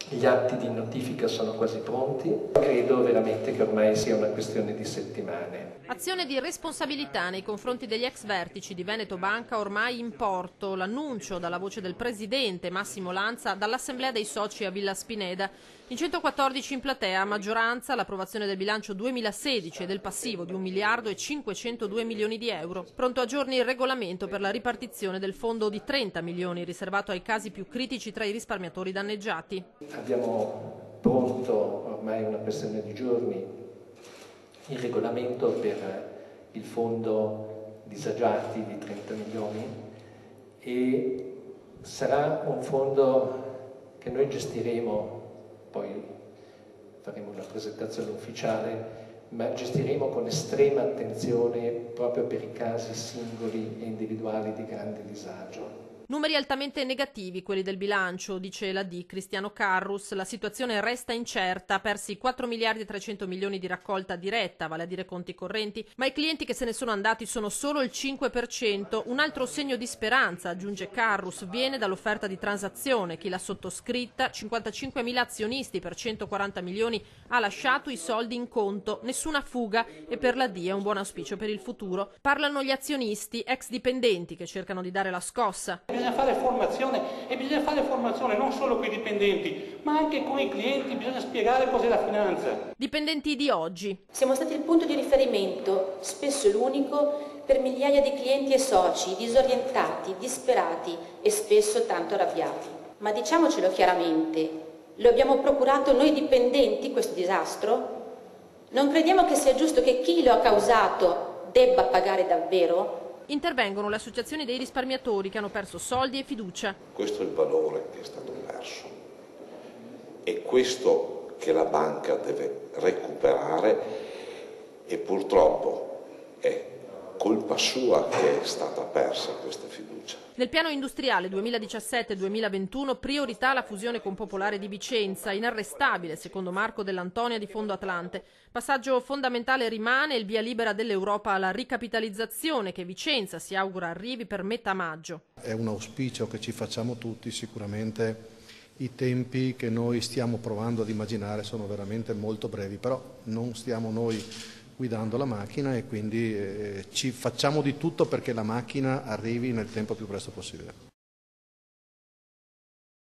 Gli atti di notifica sono quasi pronti, credo veramente che ormai sia una questione di settimane. Azione di responsabilità nei confronti degli ex vertici di Veneto Banca ormai in porto. L'annuncio dalla voce del presidente Massimo Lanza dall'assemblea dei soci a Villa Spineda. In 114 in platea, a maggioranza, l'approvazione del bilancio 2016 e del passivo di 1 miliardo e 502 milioni di euro. Pronto a giorni il regolamento per la ripartizione del fondo di 30 milioni riservato ai casi più critici tra i risparmiatori danneggiati. Abbiamo pronto ormai una questione di giorni il regolamento per il fondo disagiati di 30 milioni e sarà un fondo che noi gestiremo, poi faremo una presentazione ufficiale, ma gestiremo con estrema attenzione proprio per i casi singoli e individuali di grande disagio. Numeri altamente negativi quelli del bilancio, dice l'AD Cristiano Carrus. La situazione resta incerta, persi 4 miliardi e 300 milioni di raccolta diretta, vale a dire conti correnti, ma i clienti che se ne sono andati sono solo il 5%. Un altro segno di speranza, aggiunge Carrus, viene dall'offerta di transazione. Chi l'ha sottoscritta, 55.000 azionisti per 140 milioni, ha lasciato i soldi in conto, nessuna fuga e per l'AD è un buon auspicio per il futuro. Parlano gli azionisti, ex dipendenti che cercano di dare la scossa. Bisogna fare formazione e bisogna fare formazione non solo con i dipendenti, ma anche con i clienti, bisogna spiegare cos'è la finanza. Dipendenti di oggi. Siamo stati il punto di riferimento, spesso l'unico, per migliaia di clienti e soci disorientati, disperati e spesso tanto arrabbiati. Ma diciamocelo chiaramente, lo abbiamo procurato noi dipendenti questo disastro? Non crediamo che sia giusto che chi lo ha causato debba pagare davvero? Intervengono le associazioni dei risparmiatori che hanno perso soldi e fiducia. Questo è il valore che è stato perso e questo che la banca deve recuperare e purtroppo è colpa sua che è stata persa questa fiducia. Nel piano industriale 2017-2021 priorità la fusione con Popolare di Vicenza, inarrestabile secondo Marco Dell'Antonia di Fondo Atlante. Passaggio fondamentale rimane il via libera dell'Europa alla ricapitalizzazione che Vicenza si augura arrivi per metà maggio. È un auspicio che ci facciamo tutti, sicuramente i tempi che noi stiamo provando ad immaginare sono veramente molto brevi, però non stiamo noi guidando la macchina e quindi ci facciamo di tutto perché la macchina arrivi nel tempo più presto possibile.